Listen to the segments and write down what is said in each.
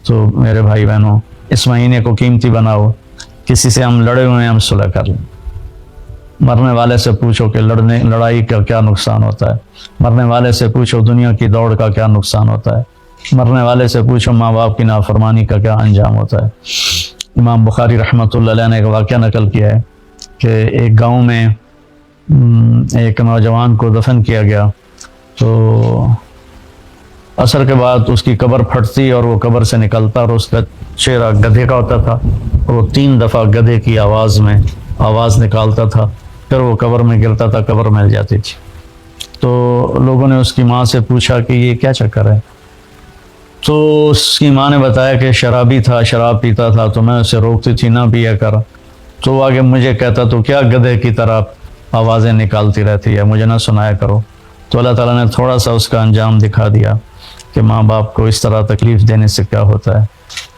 تو میرے بھائی بہنوں اس مہینے کو قیمتی بناؤ، کسی سے ہم لڑے ہوئے ہیں ہم صلح کر لیں۔ مرنے والے سے پوچھو کہ لڑائی کا کیا نقصان ہوتا ہے، مرنے والے سے پوچھو دنیا کی دوڑ کا کیا نقصان ہوتا ہے، مرنے والے سے پوچھو ماں باپ کی نافرمانی کا کیا انجام ہوتا ہے۔ امام بخاری رحمۃ اللہ علیہ نے ایک واقعہ نقل کیا ہے کہ ایک گاؤں میں ایک نوجوان کو دفن کیا گیا، تو عصر کے بعد اس کی قبر پھٹتی اور وہ قبر سے نکلتا، اور اس کا چہرہ گدھے کا ہوتا تھا، اور وہ 3 دفعہ گدھے کی آواز نکالتا تھا، پھر وہ قبر میں گرتا تھا، قبر مل جاتی تھی۔ تو لوگوں نے اس کی ماں سے پوچھا کہ یہ کیا چکر ہے؟ تو اس کی ماں نے بتایا کہ شرابی تھا، شراب پیتا تھا، تو میں اسے روکتی تھی نہ پیا کر، تو وہ آگے مجھے کہتا تو کیا گدھے کی طرح آوازیں نکالتی رہتی ہے، مجھے نہ سنایا کرو۔ تو اللہ تعالیٰ نے تھوڑا سا اس کا انجام دکھا دیا کہ ماں باپ کو اس طرح تکلیف دینے سے کیا ہوتا ہے۔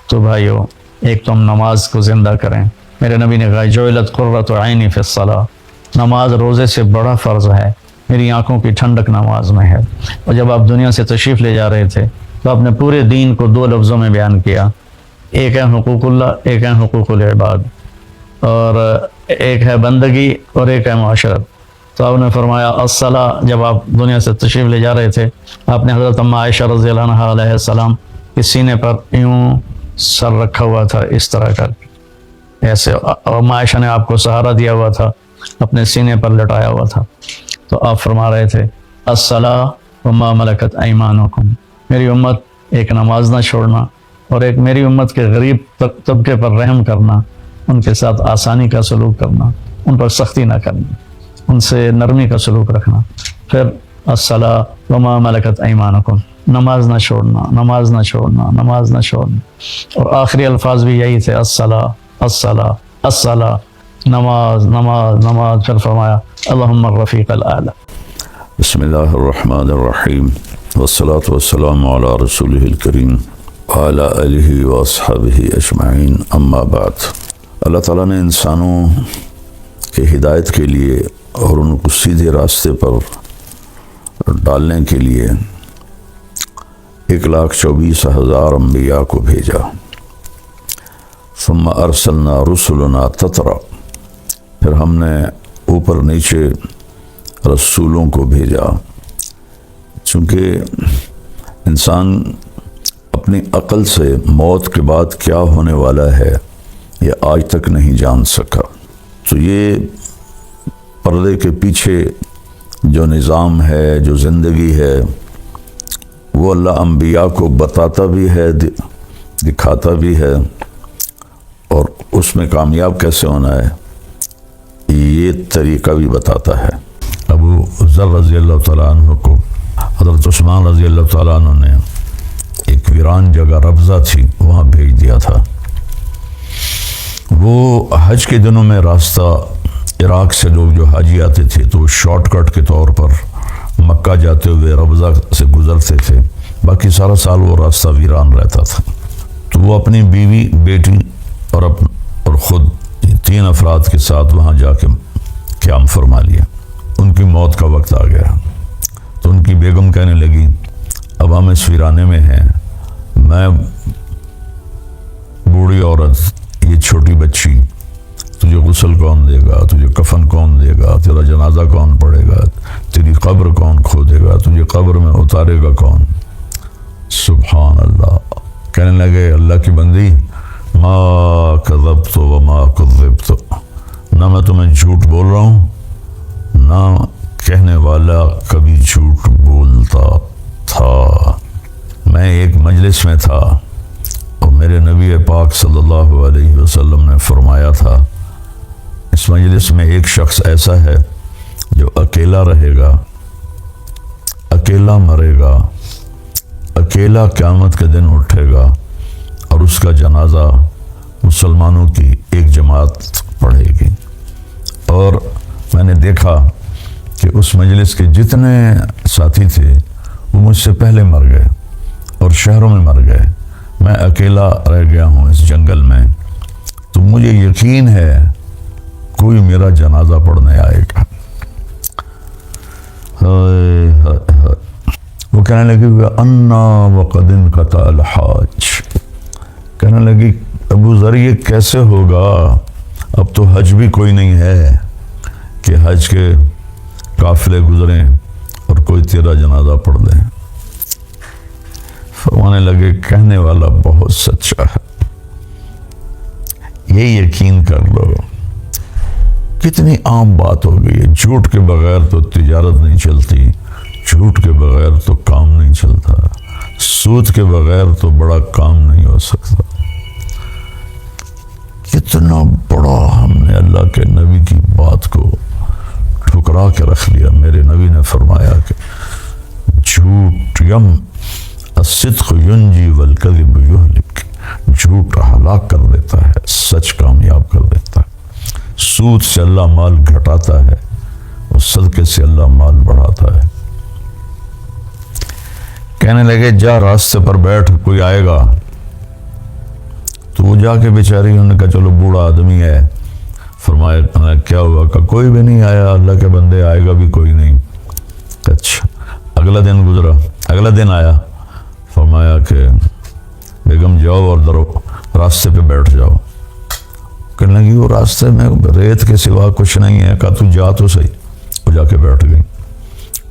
تو بھائیو، ایک تو ہم نماز کو زندہ کریں۔ میرے نبی نے کہا جعلت قرۃ عینی فی الصلاۃ، نماز روزے سے بڑا فرض ہے، میری آنکھوں کی ٹھنڈک نماز میں ہے۔ اور جب آپ دنیا سے تشریف لے جا رہے تھے تو آپ نے پورے دین کو 2 لفظوں میں بیان کیا، ایک ہے حقوق اللہ، ایک ہے حقوق العباد، اور ایک ہے بندگی اور ایک ہے معاشرت۔ تو آپ نے فرمایا الصلاۃ، جب آپ دنیا سے تشریف لے جا رہے تھے آپ نے حضرت ام عائشہ رضی اللہ عنہا علیہ السلام کے سینے پر یوں سر رکھا ہوا تھا، اس طرح کر ایسے، اور ام عائشہ نے آپ کو سہارا دیا ہوا تھا، اپنے سینے پر لٹایا ہوا تھا۔ تو آپ فرما رہے تھے الصلاۃ وما ملکت ایمانکم، میری امت ایک نماز نہ چھوڑنا، اور ایک میری امت کے غریب طبقے پر رحم کرنا، ان کے ساتھ آسانی کا سلوک کرنا، ان پر سختی نہ کرنا، ان سے نرمی کا سلوک رکھنا۔ پھر الصلاۃ وما ملکت ایمانکم، نماز نہ چھوڑنا، نماز نہ چھوڑنا، نماز نہ چھوڑنا، اور آخری الفاظ بھی یہی تھے الصلاۃ الصلاۃ الصلاۃ، نماز نماز نماز۔ پھر فرمایا اللہم الرفیق الاعلی۔ بسم اللہ الرحمن الرحیم، والصلاة والسلام علی رسولہ الکریم وعلی آلہ واصحابہ اجمعین، اما بعد۔ اللہ تعالیٰ نے انسانوں کے ہدایت کے لیے اور ان کو سیدھے راستے پر ڈالنے کے لیے 1,24,000 انبیاء کو بھیجا۔ ثم ارسلنا رسلنا تترا، پھر ہم نے اوپر نیچے رسولوں کو بھیجا، چونکہ انسان اپنی عقل سے موت کے بعد کیا ہونے والا ہے یہ آج تک نہیں جان سکا۔ تو یہ پردے کے پیچھے جو نظام ہے، جو زندگی ہے، وہ اللہ انبیاء کو بتاتا بھی ہے، دکھاتا بھی ہے، اور اس میں کامیاب کیسے ہونا ہے یہ طریقہ بھی بتاتا ہے۔ ابو ذر رضی اللہ تعالیٰ عنہ کو حضرت عثمان رضی اللہ تعالیٰ عنہ نے ایک ویران جگہ ربضہ تھی وہاں بھیج دیا تھا۔ وہ حج کے دنوں میں راستہ عراق سے لوگ جو حاجی آتے تھے تو شارٹ کٹ کے طور پر مکہ جاتے ہوئے ربضہ سے گزرتے تھے، باقی سارا سال وہ راستہ ویران رہتا تھا۔ تو وہ اپنی بیوی، بیٹی اور خود 3 افراد کے ساتھ وہاں جا کے قیام فرما لیا۔ ان کی موت کا وقت آ گیا تو ان کی بیگم کہنے لگی اب ہم اس ویرانے میں ہیں، میں بوڑھی عورت، یہ چھوٹی بچی، تجھے غسل کون دے گا، تجھے کفن کون دے گا، تیرا جنازہ کون پڑھے گا، تیری قبر کون کھودے گا، تجھے قبر میں اتارے گا کون؟ سبحان اللہ۔ کہنے لگے اللہ کی بندی، ما کذبت وما کذبت، نہ میں تمہیں جھوٹ بول رہا ہوں نہ کہنے والا کبھی جھوٹ بولتا تھا۔ میں ایک مجلس میں تھا اور میرے نبی پاک صلی اللہ علیہ وسلم نے فرمایا تھا اس مجلس میں ایک شخص ایسا ہے جو اکیلا رہے گا، اکیلا مرے گا، اکیلا قیامت کے دن اٹھے گا، اور اس کا جنازہ مسلمانوں کی ایک جماعت پڑھے گی۔ اور میں نے دیکھا کہ اس مجلس کے جتنے ساتھی تھے وہ مجھ سے پہلے مر گئے اور شہروں میں مر گئے، میں اکیلا رہ گیا ہوں اس جنگل میں، تو مجھے یقین ہے کوئی میرا جنازہ پڑھنے آئے گا۔ وہ کہنے لگے انا وقد انقطع الحاج، لگی ابو ذر یہ کیسے ہوگا، اب تو حج بھی کوئی نہیں ہے کہ حج کے قافلے گزریں اور کوئی تیرا جنازہ پڑھ دیں۔ فرمانے لگے کہنے والا بہت سچا ہے، یہ یقین کر لو۔ کتنی عام بات ہو گئی ہے، جھوٹ کے بغیر تو تجارت نہیں چلتی، جھوٹ کے بغیر تو کام نہیں چلتا، سود کے بغیر تو بڑا کام نہیں ہو سکتا۔ کتنا بڑا ہم نے اللہ کے نبی کی بات کو ٹھکرا کے رکھ لیا۔ میرے نبی نے فرمایا کہ جھوٹ الصدق ینجی والکذب یہلک، جھوٹ ہلاک کر دیتا ہے، سچ کامیاب کر دیتا ہے۔ سود سے اللہ مال گھٹاتا ہے اور صدقے سے اللہ مال بڑھاتا ہے۔ کہنے لگے جا راستے پر بیٹھ، کوئی آئے گا۔ تو وہ جا کے بیچاری، انہوں نے کہا چلو بوڑھا آدمی ہے۔ فرمایا کیا ہوا؟ کہ کوئی بھی نہیں آیا، اللہ کے بندے آئے گا بھی کوئی نہیں۔ اچھا، اگلا دن گزرا، اگلا دن آیا، فرمایا کہ بیگم جاؤ اور راستے پہ بیٹھ جاؤ۔ کہنے لگی وہ راستے میں ریت کے سوا کچھ نہیں ہے۔ کہا تو جا تو صحیح۔ وہ جا کے بیٹھ گئی،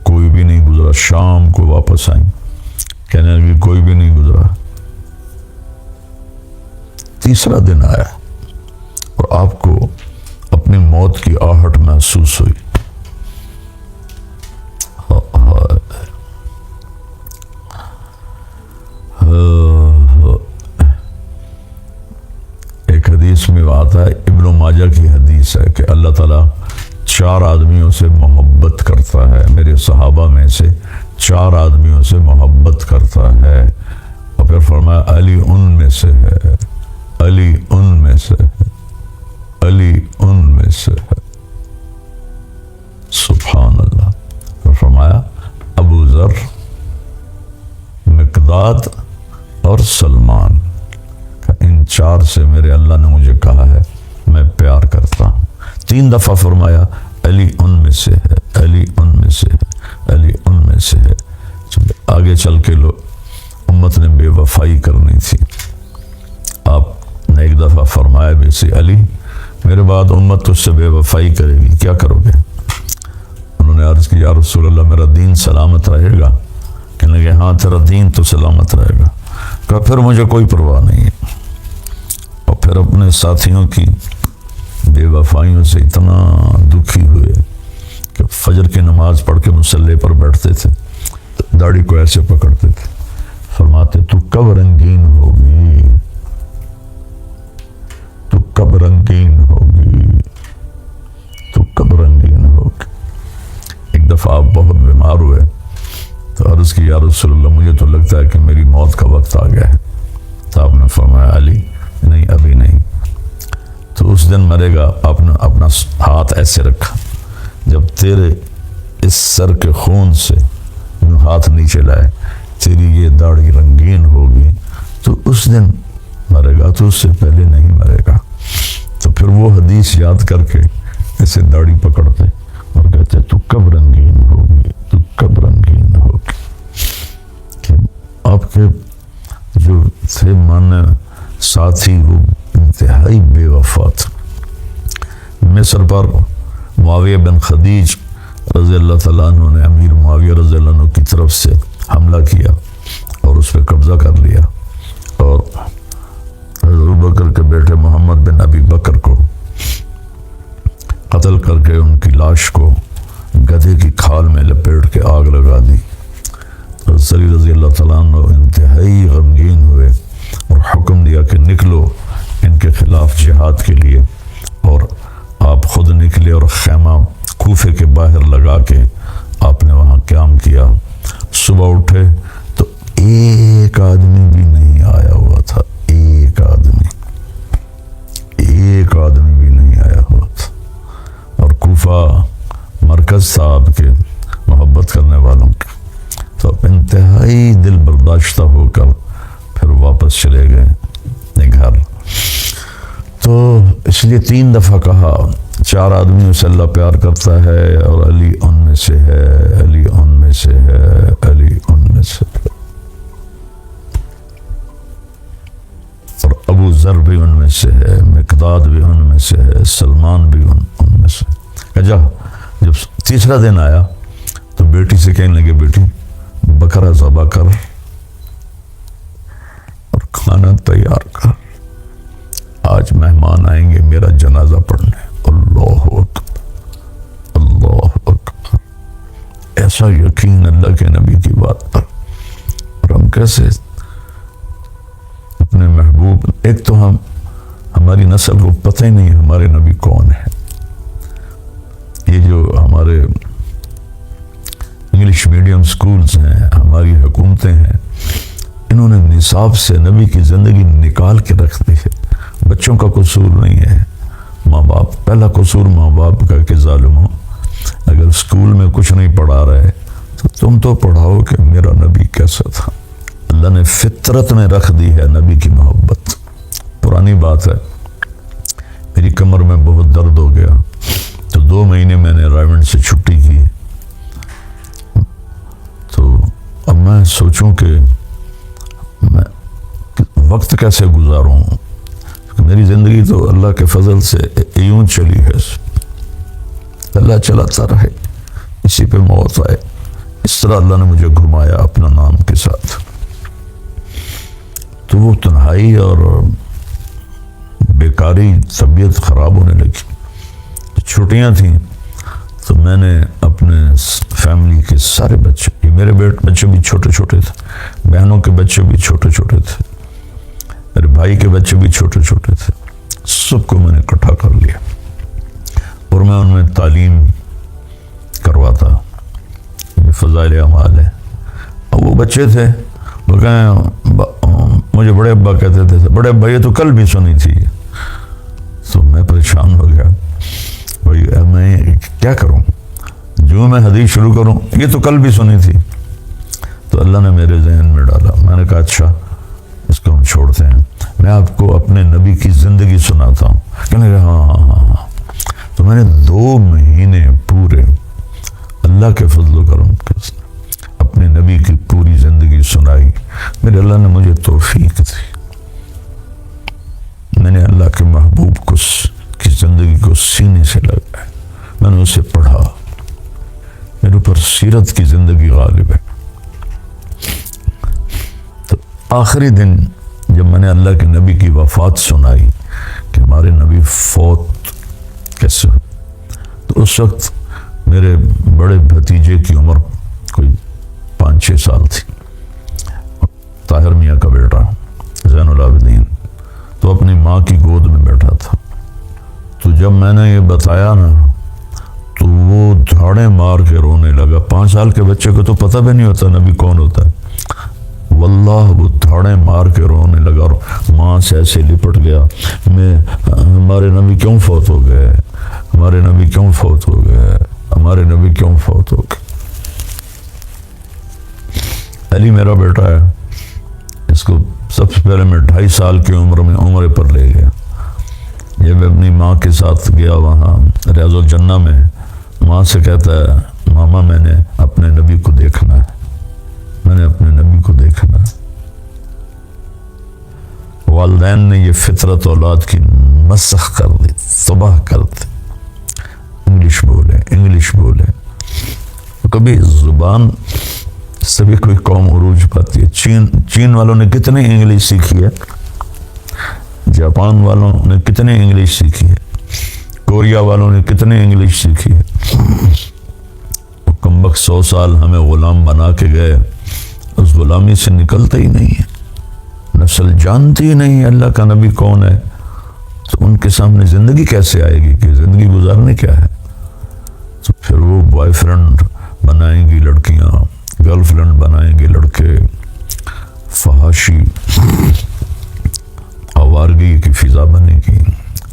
کوئی بھی نہیں گزرا۔ شام کو واپس آئیں، کہنے لگی کوئی بھی نہیں گزرا۔ تیسرا دن آیا اور آپ کو اپنی موت کی آہٹ محسوس ہوئی۔ ایک حدیث میں آتا ہے، ابن ماجہ کی حدیث ہے کہ اللہ تعالیٰ 4 آدمیوں سے محبت کرتا ہے، میرے صحابہ میں سے 4 آدمیوں سے محبت کرتا ہے، اور پھر فرمایا علی ان میں سے ہے، علی ان میں سے ہے، علی ان میں سے ہے۔ سبحان اللہ۔ پھر فرمایا ابو ذر، مقداد اور سلمان، ان 4 سے میرے اللہ نے مجھے کہا ہے میں پیار کرتا ہوں۔ 3 دفعہ فرمایا علی ان میں سے ہے، علی ان میں سے ہے، علی ان میں سے ہے۔ آگے چل کے امت نے بے وفائی کرنی تھی، آپ نے ایک دفعہ فرمایا بھی سی علی میرے بعد امت تجھ سے بے وفائی کرے گی، کیا کرو گے؟ انہوں نے عرض کی یا رسول اللہ میرا دین سلامت رہے گا؟ کہنے لگے ہاں تیرا دین تو سلامت رہے گا۔ کہا پھر مجھے کوئی پرواہ نہیں ہے۔ اور پھر اپنے ساتھیوں کی بے وفائیوں سے اتنا دکھی ہوئے کہ فجر کی نماز پڑھ کے مصلی پر بیٹھتے تھے، داڑھی کو ایسے پکڑتے تھے، فرماتے تو کب رنگین ہوگی، تو کب رنگین ہوگی، تو کب رنگین ہوگی۔ ایک دفعہ آپ بہت بیمار ہوئے تو عرض کی یا رسول اللہ مجھے تو لگتا ہے کہ میری موت کا وقت آ گیا ہے۔ تو آپ نے فرمایا علی نہیں ابھی نہیں، تو اس دن مرے گا۔ آپ نے اپنا ہاتھ ایسے رکھا، جب تیرے اس سر کے خون سے ہاتھ نیچے لائے تیری یہ داڑھی رنگین ہوگی تو اس دن مرے گا، تو اس سے پہلے نہیں مرے گا۔ تو پھر وہ حدیث یاد کر کے ایسے داڑھی پکڑتے اور کہتے تو کب رنگین ہوگی، تو کب رنگین ہوگی۔ کہ آپ کے جو تھے ماننے ساتھی وہ انتہائی بے وفا تھے۔ مصر پر معاویہ بن خدیج رضی اللہ تعالیٰ عنہ نے امیر معاویہ رضی اللہ عنہ کی طرف سے حملہ کیا اور اس پہ قبضہ کر لیا، اور حضرت ابوبکر کے بیٹے محمد بن ابی بکر کو قتل کر کے ان کی لاش کو گدھے کی کھال میں لپیٹ کے آگ لگا دی۔ حضرت علی رضی اللہ تعالیٰ عنہ انتہائی غمگین ہوئے اور حکم دیا کہ نکلو ان کے خلاف جہاد کے لیے، اور آپ خود نکلے اور خیمہ کوفے کے باہر لگا کے آپ نے وہاں قیام کیا۔ صبح اٹھے تو ایک آدمی بھی نہیں آیا ہوا تھا، ایک آدمی بھی نہیں آیا ہوا تھا، اور کوفہ مرکز تھا آپ کے محبت کرنے والوں کے۔ تو انتہائی دل برداشتہ ہو کر پھر واپس چلے گئے اپنے گھر۔ تو اس لیے 3 دفعہ کہا 4 آدمیوں سے اللہ پیار کرتا ہے، اور علی ان میں سے ہے، علی ان میں سے ہے، علی ان میں سے ہے۔ اور ابو زر بھی ان میں سے ہے، مقداد بھی ان میں سے ہے، سلمان بھی ان میں سے ہے۔ جا جب تیسرا دن آیا تو بیٹی سے کہنے لگے بیٹی بکرا ذبح کر اور کھانا تیار کر، آج مہمان آئیں گے میرا جنازہ پڑھنے۔ اللہ اکبر، اللہ اکبر، ایسا یقین اللہ کے نبی کی بات پر۔ اور ہم کیسے اپنے محبوب، ایک تو ہماری نسل کو پتہ ہی نہیں ہمارے نبی کون ہے۔ یہ جو ہمارے انگلش میڈیم سکولز ہیں، ہماری حکومتیں ہیں، انہوں نے نصاب سے نبی کی زندگی نکال کے رکھ دی ہے۔ بچوں کا قصور نہیں ہے، ماں باپ، پہلا قصور ماں باپ کا کہ ظالموں، اگر اسکول میں کچھ نہیں پڑھا رہے تو تم تو پڑھاؤ کہ میرا نبی کیسا تھا۔ اللہ نے فطرت میں رکھ دی ہے نبی کی محبت۔ پرانی بات ہے، میری کمر میں بہت درد ہو گیا تو 2 مہینے میں نے رائمنڈ سے چھٹی کی۔ تو اب میں سوچوں کہ میں وقت کیسے گزاروں، میری زندگی تو اللہ کے فضل سے یوں چلی ہے، اللہ چلاتا رہے، اسی پہ موت آئے۔ اس طرح اللہ نے مجھے گھمایا اپنا نام کے ساتھ۔ تو وہ تنہائی اور بیکاری، طبیعت خراب ہونے لگی۔ چھٹیاں تھیں تو میں نے اپنے فیملی کے سارے بچے، میرے بچے بھی چھوٹے چھوٹے تھے، بہنوں کے بچے بھی چھوٹے چھوٹے تھے، میرے بھائی کے بچے بھی چھوٹے چھوٹے تھے، سب کو میں نے اکٹھا کر لیا اور میں ان میں تعلیم کرواتا۔ یہ فضائل اعمال ہے۔ اب وہ بچے تھے، وہ کہیں مجھے بڑے ابا کہتے تھے، بڑے ابا یہ تو کل بھی سنی تھی۔ تو میں پریشان ہو گیا، بھائی میں کیا کروں، جو میں حدیث شروع کروں، یہ تو کل بھی سنی تھی۔ تو اللہ نے میرے ذہن میں ڈالا، میں نے کہا اچھا اس کو ہم چھوڑتے ہیں، میں آپ کو اپنے نبی کی زندگی سناتا ہوں۔ کہنے لگا ہاں۔ تو میں نے 2 مہینے پورے اللہ کے فضل و کرم کے اپنے نبی کی پوری زندگی سنائی۔ میرے اللہ نے مجھے توفیق دی، میں نے اللہ کے محبوب کی زندگی کو سینے سے لگایا، میں نے اسے پڑھا، میرے اوپر سیرت کی زندگی غالب ہے۔ تو آخری دن جب میں نے اللہ کے نبی کی وفات سنائی کہ ہمارے نبی فوت کیسے ہوئے، تو اس وقت میرے بڑے بھتیجے کی عمر کوئی 5-6 سال تھی، طاہر میاں کا بیٹا زین العابدین، تو اپنی ماں کی گود میں بیٹھا تھا۔ تو جب میں نے یہ بتایا نا تو وہ دھاڑے مار کے رونے لگا۔ 5 سال کے بچے کو تو پتہ بھی نہیں ہوتا نبی کون ہوتا ہے، واللہ وہ دھاڑے مار کے رونے لگا اور ماں سے ایسے لپٹ گیا، ہمارے نبی کیوں فوت ہو گئے، ہمارے نبی کیوں فوت ہو گئے، ہمارے نبی کیوں فوت ہو گئے۔ علی میرا بیٹا ہے، اس کو سب سے پہلے میں 2.5 سال کی عمر میں عمرے پر لے گیا۔ جب اپنی ماں کے ساتھ گیا وہاں ریاض الجنہ میں، ماں سے کہتا ہے ماما میں نے اپنے نبی کو دیکھنا ہے، میں نے اپنے نبی کو دیکھنا ہے۔ والدین نے یہ فطرت اولاد کی مسخ کر دی، تباہ کر دی۔ انگلش بولے، کبھی زبان سے بھی کوئی قوم عروج پاتی ہے۔ چین والوں نے کتنی انگلش سیکھی ہے، جاپان والوں نے کتنی انگلش سیکھی ہے، کوریا والوں نے کتنی انگلش سیکھی ہے۔ کمبخت 100 سال ہمیں غلام بنا کے گئے، اس غلامی سے نکلتے ہی نہیں ہے، نسل جانتی ہی نہیں اللہ کا نبی کون ہے، تو ان کے سامنے زندگی کیسے آئے گی کہ زندگی گزارنے کیا ہے۔ تو پھر وہ بوائے فرینڈ بنائیں گی لڑکیاں، گرل فرینڈ بنائیں گے لڑکے، فحاشی آوارگی کی فضا بنے گی،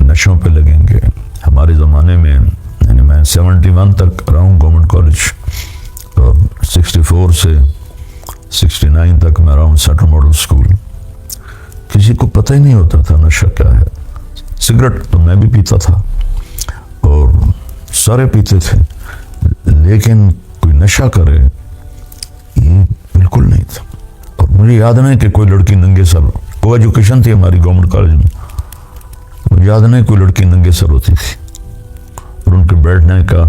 نشوں پہ لگیں گے۔ ہمارے زمانے میں یعنی میں 71 تک رہا ہوں گورنمنٹ کالج، اور 64 سے 69 تک میں رہا ہوں سینٹرل ماڈل اسکول۔ کسی کو پتہ ہی نہیں ہوتا تھا نشہ کیا ہے۔ سگریٹ تو میں بھی پیتا تھا اور سارے پیتے تھے، لیکن کوئی نشہ کرے یہ بالکل نہیں تھا۔ اور مجھے یاد نہیں کہ کوئی لڑکی ننگے سر، کو ایجوکیشن تھی ہماری گورنمنٹ کالج میں، مجھے یاد نہیں کوئی لڑکی ننگے سر ہوتی تھی اور ان کے بیٹھنے کا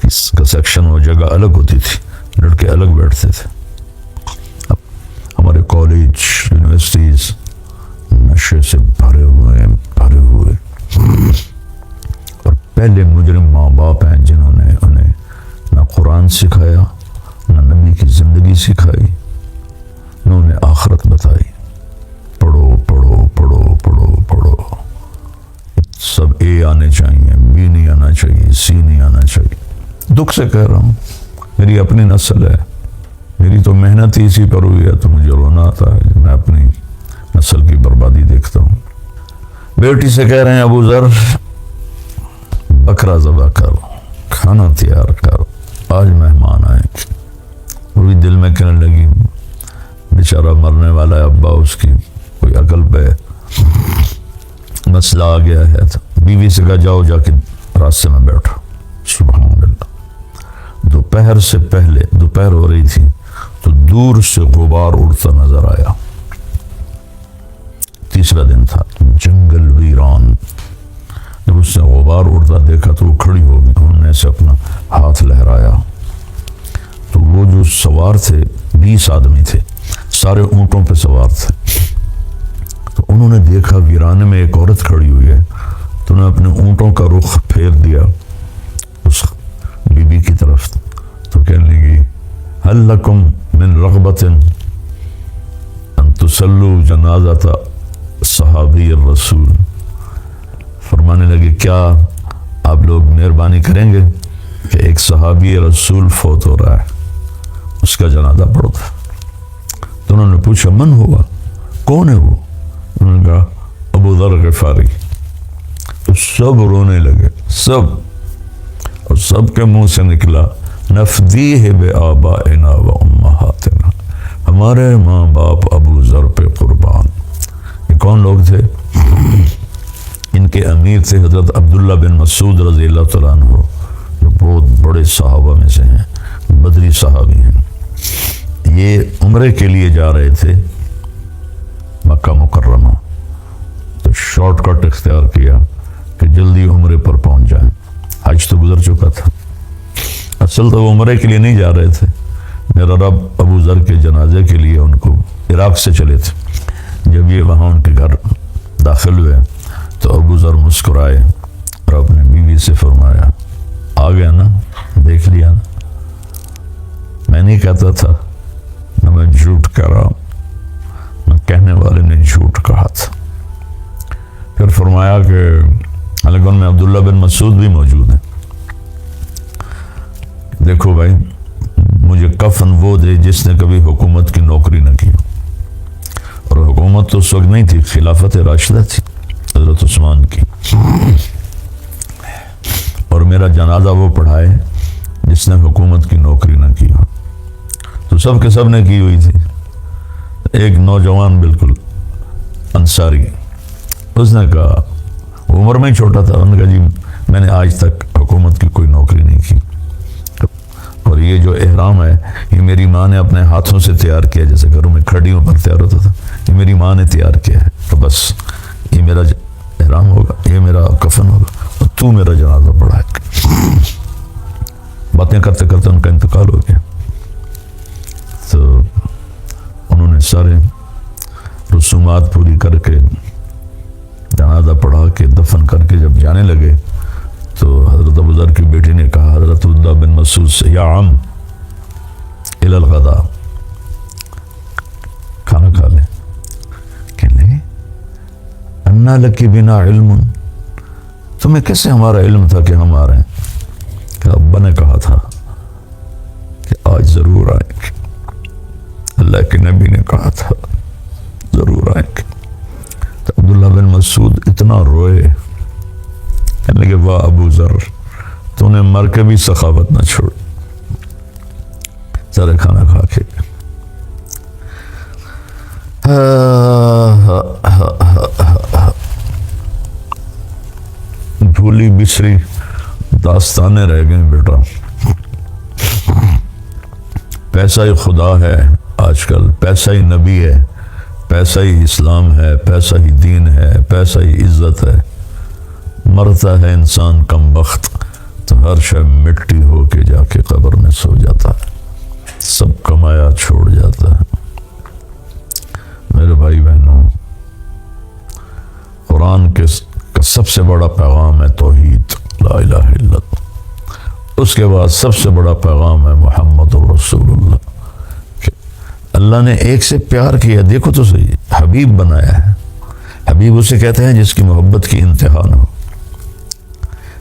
سیکشن وہ جگہ الگ ہوتی تھی, لڑکے الگ بیٹھتے تھے. اب ہمارے کالج یونیورسٹیز نشے سے بھرے ہوئے. اور پہلے مجرم ماں باپ ہیں جنہوں نے انہیں نہ قرآن سکھایا, نہ نبی کی زندگی سکھائی, نہ انہیں آخرت بتائی. پڑھو پڑھو پڑھو پڑھو پڑھو, سب اے آنے چاہیے, بی نہیں آنا چاہیے, سی نہیں آنا چاہیے. دکھ سے کہہ رہا ہوں, میری اپنی نسل ہے, میری تو محنت ہی اسی پر ہوئی ہے, تو مجھے رونا آتا ہے. میں اپنی نسل کی بربادی دیکھتا ہوں. بیٹی سے کہہ رہے ہیں ابو ذر بکرا ذبح کرو, کھانا تیار کرو, آج مہمان آئے. وہ بھی دل میں کہنے لگی بیچارہ مرنے والا ہے ابا, اس کی کوئی عقل پہ مسئلہ آ گیا ہے. تو بیوی سے کہا جاؤ جا کے راستے میں بیٹھو. سبحان اللہ. دوپہر سے پہلے, دوپہر ہو رہی تھی تو دور سے غبار اڑتا نظر آیا. تیسرا دن تھا, جنگل ویران. جب اس نے غبار اڑتا دیکھا تو وہ کھڑی ہو گئی. انہوں نے ایسے اپنا ہاتھ لہرایا تو وہ جو سوار تھے 20 آدمی تھے, سارے اونٹوں پہ سوار تھے. تو انہوں نے دیکھا ویرانے میں ایک عورت کھڑی ہوئی ہے, تو انہوں نے اپنے اونٹوں کا رخ پھیر دیا اس بی بی کی طرف. تو کہنے لگی هل لکم من رغبت ان تسلوا جنازۃ صحابی الرسول. فرمانے لگے کیا آپ لوگ مہربانی کریں گے کہ ایک صحابی رسول فوت ہو رہا ہے, اس کا جنازہ پڑھو. تو انہوں نے پوچھا من ہوا, کون ہے وہ؟ انہوں نے کہا ابو ذر غفاری. تو سب رونے لگے, سب. اور سب کے منہ سے نکلا نفدیہ بآبائنا و امہاتنا, ہمارے ماں باپ ابو ذر پہ قربان. یہ کون لوگ تھے؟ ان کے امیر تھے حضرت عبداللہ بن مسعود رضی اللہ تعالیٰ عنہ, جو بہت بڑے صحابہ میں سے ہیں, بدری صحابی ہیں. یہ عمرے کے لیے جا رہے تھے مکہ مکرمہ, تو شارٹ کٹ اختیار کیا کہ جلدی عمرے پر پہنچ جائیں. حج تو گزر چکا تھا, اصل تو وہ عمرے کے لیے نہیں جا رہے تھے. میرا رب ابو ذر کے جنازے کے لیے ان کو عراق سے چلے تھے. جب یہ وہاں ان کے گھر داخل ہوئے تو ابو ذر مسکرائے اور اپنے بیوی سے فرمایا آ گیا نا, دیکھ لیا نا, میں نہیں کہتا تھا, نہ میں جھوٹ کہہ رہا ہوں, نہ کہنے والے نے جھوٹ کہا تھا. پھر فرمایا کہ حالانکہ ان میں عبداللہ بن مسعود بھی موجود ہیں, دیکھو بھائی مجھے کفن وہ دے جس نے کبھی حکومت کی نوکری نہ کی. اور حکومت تو اس وقت نہیں تھی, خلافت راشدہ تھی حضرت عثمان کی. اور میرا جنازہ وہ پڑھائے جس نے حکومت کی نوکری نہ کی ہو. تو سب کے سب نے کی ہوئی تھی. ایک نوجوان بالکل انصاری, اس نے کہا, عمر میں چھوٹا تھا, انہوں نے کہا جی میں نے آج تک حکومت کی کوئی نوکری نہیں کی, اور یہ جو احرام ہے یہ میری ماں نے اپنے ہاتھوں سے تیار کیا, جیسے گھروں میں کھڑیوں پر تیار ہوتا تھا, یہ میری ماں نے تیار کیا ہے. تو بس یہ میرا احرام ہوگا, یہ میرا کفن ہوگا, اور تو میرا جنازہ پڑھائے. باتیں کرتے کرتے ان کا انتقال ہو گیا. تو انہوں نے سارے رسومات پوری کر کے جنازہ پڑھا کے دفن کر کے جب جانے لگے تو حضرت ابو ذر کی بیٹی نے کہا حضرت عبداللہ بن مسعود سے, یا عم الی الغداء, کھانا کھا لیں. کہنے لگے انا لکی بنا علم, تمہیں کیسے ہمارا علم تھا کہ ہم آ رہے ہیں؟ کہ ابا نے کہا تھا کہ آج ضرور آئیں گے, اللہ کے نبی نے کہا تھا ضرور آئیں گے. تو عبداللہ بن مسعود اتنا روئے, کہنے لگے واہ ابو ذر, تو نے مر کے بھی سخاوت نہ چھوڑ. سارے کھانا کھا کے بھولی بسری داستانیں رہ گئیں بیٹا. پیسہ ہی خدا ہے آج کل, پیسہ ہی نبی ہے, پیسہ ہی اسلام ہے، پیسہ ہی دین ہے، پیسہ ہی عزت ہے، مرتا ہے انسان کم وقت تو ہر شے مٹی ہو کے جا کے قبر میں سو جاتا ہے، سب کمایا چھوڑ جاتا ہے۔ میرے بھائی بہنوں، قرآن کا سب سے بڑا پیغام ہے توحید، لا الہ الا اللہ۔ اس کے بعد سب سے بڑا پیغام ہے محمد رسول اللہ، کہ اللہ نے ایک سے پیار کیا، دیکھو تو صحیح، حبیب بنایا ہے۔ حبیب اسے کہتے ہیں جس کی محبت کی انتہا نہ ہو۔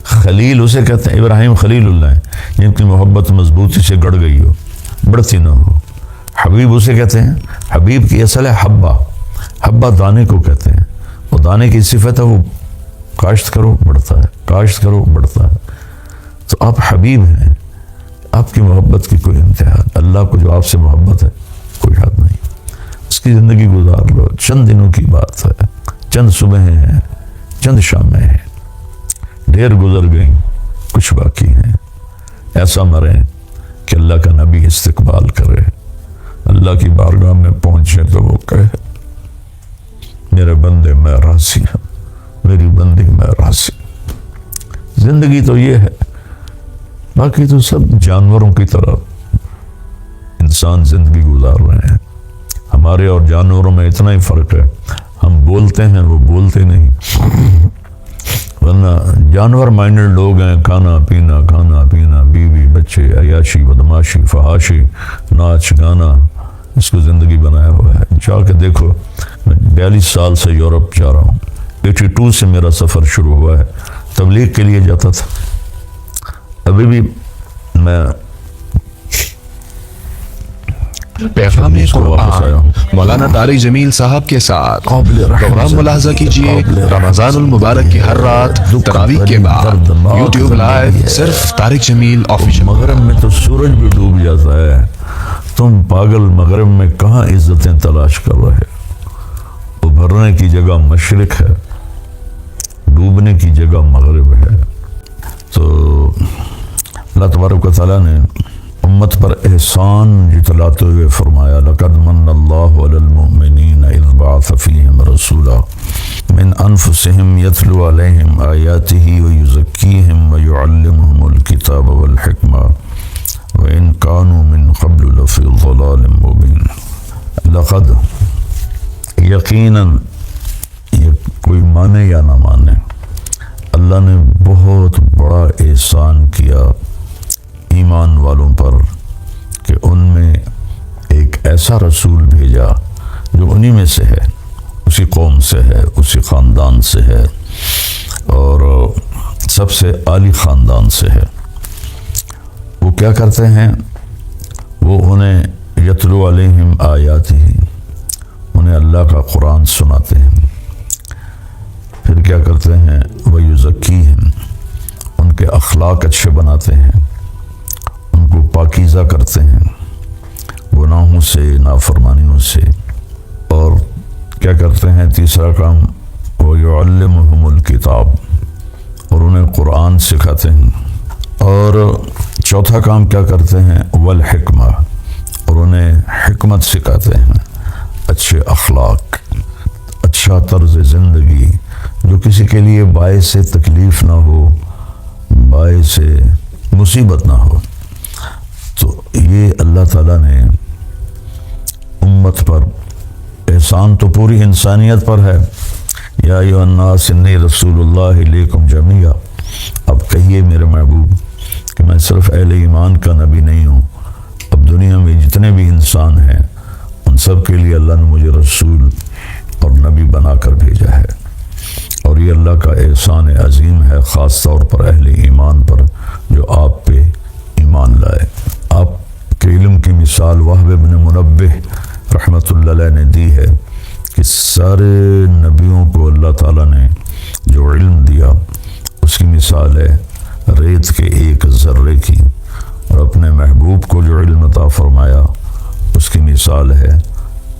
خلیل اسے کہتے ہیں، ابراہیم خلیل اللہ ہیں، جن کی محبت مضبوطی سے گڑ گئی ہو، بڑھتی نہ ہو۔ حبیب اسے کہتے ہیں، حبیب کی اصل ہے حبہ، حبہ دانے کو کہتے ہیں، وہ دانے کی صفت ہے، وہ کاشت کرو بڑھتا ہے، کاشت کرو بڑھتا ہے۔ تو آپ حبیب ہیں، آپ کی محبت کی کوئی انتہا، اللہ کو جو آپ سے محبت ہے کوئی حد نہیں۔ اس کی زندگی گزار لو، چند دنوں کی بات ہے، چند صبحیں ہیں، چند شامیں ہیں، ڈھیر گزر گئیں، کچھ باقی ہیں۔ ایسا مریں کہ اللہ کا نبی استقبال کرے، اللہ کی بارگاہ میں پہنچے تو وہ کہے میرے بندے میں راضی ہوں، میری بندی میں راضی۔ زندگی تو یہ ہے، باقی تو سب جانوروں کی طرح انسان زندگی گزار رہے ہیں۔ ہمارے اور جانوروں میں اتنا ہی فرق ہے، ہم بولتے ہیں وہ بولتے نہیں، ورنہ جانور مائنڈڈ لوگ ہیں، کھانا پینا، بیوی بچے، عیاشی بدماشی فحاشی، ناچ گانا، اس کو زندگی بنایا ہوا ہے۔ جا کے دیکھو، میں 42 سال سے یورپ جا رہا ہوں، 82 سے میرا سفر شروع ہوا ہے، تبلیغ کے لیے جاتا تھا۔ ابھی بھی میں پیغام قرآن مولانا طارق جمیل صاحب کے ساتھ پروگرام ملاحظہ کیجئے رمضان المبارک کی ہر رات تراویح کے بعد یوٹیوب لائیو صرف طارق جمیل آفیشل۔ مغرب میں تو سورج بھی ڈوب جاتا ہے، تم پاگل مغرب میں کہاں عزتیں تلاش کر رہے؟ ابھرنے کی جگہ مشرق ہے، ڈوبنے کی جگہ مغرب ہے۔ تو اللہ تبارک و تعالیٰ نے امت پر احسان جتلاتے ہوئے فرمایا لقد من اللہ علی المؤمنین اذ بعث فیہم رسولا من انفسہم یتلو علیہم آیاتہ ویزکیہم ویعلمہم الکتاب والحکمہ وإن كانوا من قبل لفی ضلال مبین۔ لقد، یقیناً، یہ کوئی مانے یا نہ مانے، اللہ نے بہت بڑا احسان کیا ایمان والوں پر کہ ان میں ایک ایسا رسول بھیجا جو انہی میں سے ہے، اسی قوم سے ہے، اسی خاندان سے ہے، اور سب سے عالی خاندان سے ہے۔ وہ کیا کرتے ہیں؟ وہ انہیں یتلو علیہم آیاتہ، انہیں اللہ کا قرآن سناتے ہیں، پھر کیا کرتے ہیں؟ ویزکیہم، ان کے اخلاق اچھے بناتے ہیں، ان کو پاکیزہ کرتے ہیں گناہوں سے، نافرمانیوں سے، اور کیا کرتے ہیں؟ تیسرا کام وَيُعَلِّمُهُمُ الْكِتَابَ، اور انہیں قرآن سکھاتے ہیں، اور چوتھا کام کیا کرتے ہیں؟ والحکمہ، اور انہیں حکمت سکھاتے ہیں، اچھے اخلاق، اچھا طرز زندگی جو کسی کے لیے باعث تکلیف نہ ہو، باعث مصیبت نہ ہو۔ تو یہ اللہ تعالیٰ نے امت پر احسان تو پوری انسانیت پر ہے۔ یا ایھا الناس انی رسول اللہ الیکم جمیعا، اب کہیے میرے محبوب کہ میں صرف اہل ایمان کا نبی نہیں ہوں، اب دنیا میں جتنے بھی انسان ہیں ان سب کے لیے اللہ نے مجھے رسول اور نبی بنا کر بھیجا ہے، اور یہ اللہ کا احسان عظیم ہے، خاص طور پر اہل ایمان پر جو آپ پہ ایمان لائے۔ آپ کے علم کی مثال وہب بن منبہ رحمۃ اللہ علیہ نے دی ہے کہ سارے نبیوں کو اللہ تعالیٰ نے جو علم دیا اس کی مثال ہے ریت کے ایک ذرے کی، اور اپنے محبوب کو جو علم عطا فرمایا اس کی مثال ہے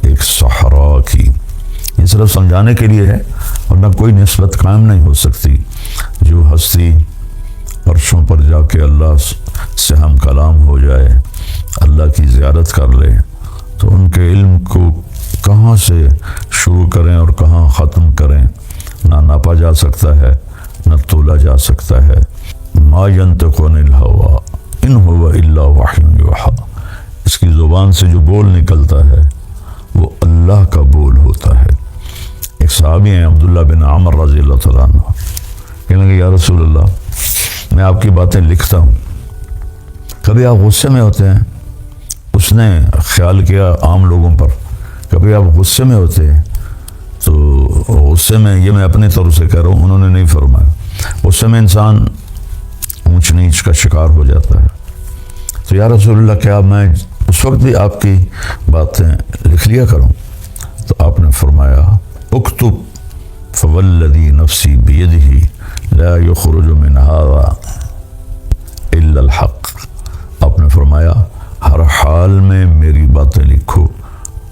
ایک صحرا کی۔ یہ صرف سمجھانے کے لیے ہے، ورنہ کوئی نسبت قائم نہیں ہو سکتی۔ جو ہستی عرشوں پر جا کے اللہ سے ہم کلام ہو جائے، اللہ کی زیارت کر لے، تو ان کے علم کو کہاں سے شروع کریں اور کہاں ختم کریں نہ ناپا جا سکتا ہے نہ تولا جا سکتا ہے۔ ما ينطق عن الهوى ان هو الا وحی یوحی، اس کی زبان سے جو بول نکلتا ہے وہ اللہ کا بول ہوتا ہے۔ ایک صحابی ہیں عبداللہ بن عمر رضی اللہ تعالیٰ عنہ، کہنے لگے یا رسول اللہ میں آپ کی باتیں لکھتا ہوں، کبھی آپ غصے میں ہوتے ہیں؟ اس نے خیال کیا عام لوگوں پر، کبھی آپ غصے میں ہوتے ہیں؟ تو غصے میں، یہ میں اپنی طرف سے کہہ رہا ہوں، انہوں نے نہیں فرمایا، غصے میں انسان اونچ نیچ کا شکار ہو جاتا ہے۔ تو یا رسول اللہ کیا میں اس وقت بھی آپ کی باتیں لکھ لیا کروں؟ تو آپ نے فرمایا اکتب فوالذی نفسی بیدہ لا یخرج من ھذا الا الحق، آپ نے فرمایا ہر حال میں میری باتیں لکھو،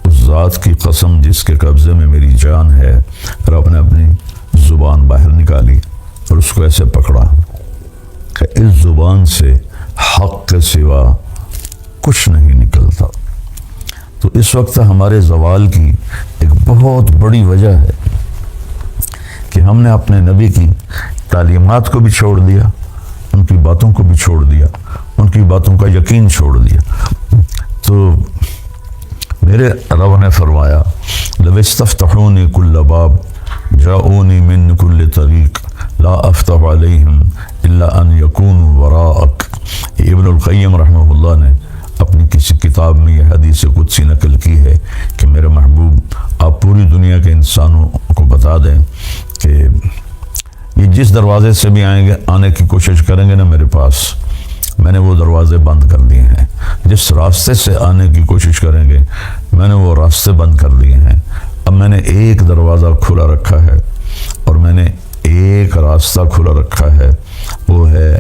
اس ذات کی قسم جس کے قبضے میں میری جان ہے۔ پھر آپ نے اپنی زبان باہر نکالی اور اس کو ایسے پکڑا کہ اس زبان سے حق کے سوا کچھ نہیں نکلتا۔ تو اس وقت ہمارے زوال کی ایک بہت بڑی وجہ ہے کہ ہم نے اپنے نبی کی تعلیمات کو بھی چھوڑ دیا، ان کی باتوں کو بھی چھوڑ دیا، ان کی باتوں کا یقین چھوڑ دیا۔ تو میرے رب نے فرمایا لو استفتحونی کل باب جاؤنی من کل طریق لا افتح علیہم الا ان یکونوا وراءک۔ ابن القیم رحمہ اللہ نے اپنی کسی کتاب میں یہ حدیث قدسی نقل کی ہے کہ میرے محبوب آپ پوری دنیا کے انسانوں کو بتا دیں کہ یہ جس دروازے سے بھی آئیں گے، آنے کی کوشش کریں گے نا میرے پاس، میں نے وہ دروازے بند کر دیے ہیں۔ جس راستے سے آنے کی کوشش کریں گے میں نے وہ راستے بند کر دیے ہیں۔ اب میں نے ایک دروازہ کھلا رکھا ہے اور میں نے ایک راستہ کھلا رکھا ہے، وہ ہے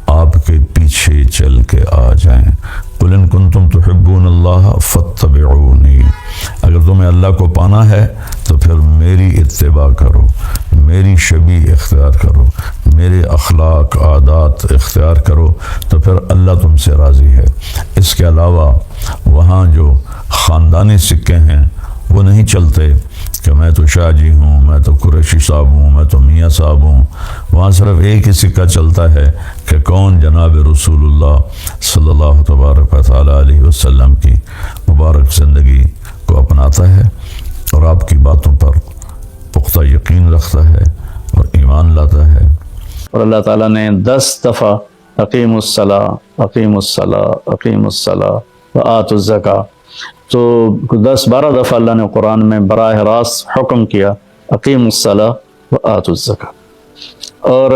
آپ کے پیچھے چل کے آ جائیں۔ قل ان کنتم تحبون اللہ فاتبعونی، اگر تمہیں اللہ کو پانا ہے تو پھر میری اتباع کرو، میری شبیہ اختیار کرو، میرے اخلاق عادات اختیار کرو، تو پھر اللہ تم سے راضی ہے۔ اس کے علاوہ وہاں جو خاندانی سکے ہیں وہ نہیں چلتے کہ میں تو شاہ جی ہوں، میں تو قریشی صاحب ہوں، میں تو میاں صاحب ہوں۔ وہاں صرف ایک ہی سکہ چلتا ہے کہ کون جناب رسول اللہ صلی اللہ تبارک و تعالیٰ علیہ وسلم کی مبارک زندگی کو اپناتا ہے اور آپ کی باتوں پر پختہ یقین رکھتا ہے اور ایمان لاتا ہے۔ اور اللہ تعالیٰ نے 10 دفعہ اقیم الصلاۃ اقیم الصلاۃ اقیم الصلاۃ وآتوا الزکاۃ، تو 10-12 دفعہ اللہ نے قرآن میں براہ راست حکم کیا اقیم الصلاۃ وآتوا الزکاۃ۔ اور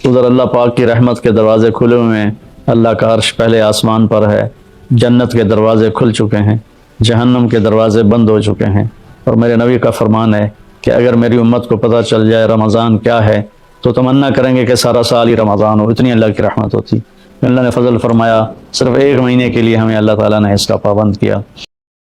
ادھر اللہ پاک کی رحمت کے دروازے کھلے ہوئے ہیں، اللہ کا عرش پہلے آسمان پر ہے، جنت کے دروازے کھل چکے ہیں، جہنم کے دروازے بند ہو چکے ہیں۔ اور میرے نبی کا فرمان ہے کہ اگر میری امت کو پتہ چل جائے رمضان کیا ہے تو تمنا کریں گے کہ سارا سال ہی رمضان ہو، اتنی اللہ کی رحمت ہوتی۔ اللہ نے فضل فرمایا، صرف 1 مہینے کے لیے ہمیں اللہ تعالیٰ نے اس کا پابند کیا۔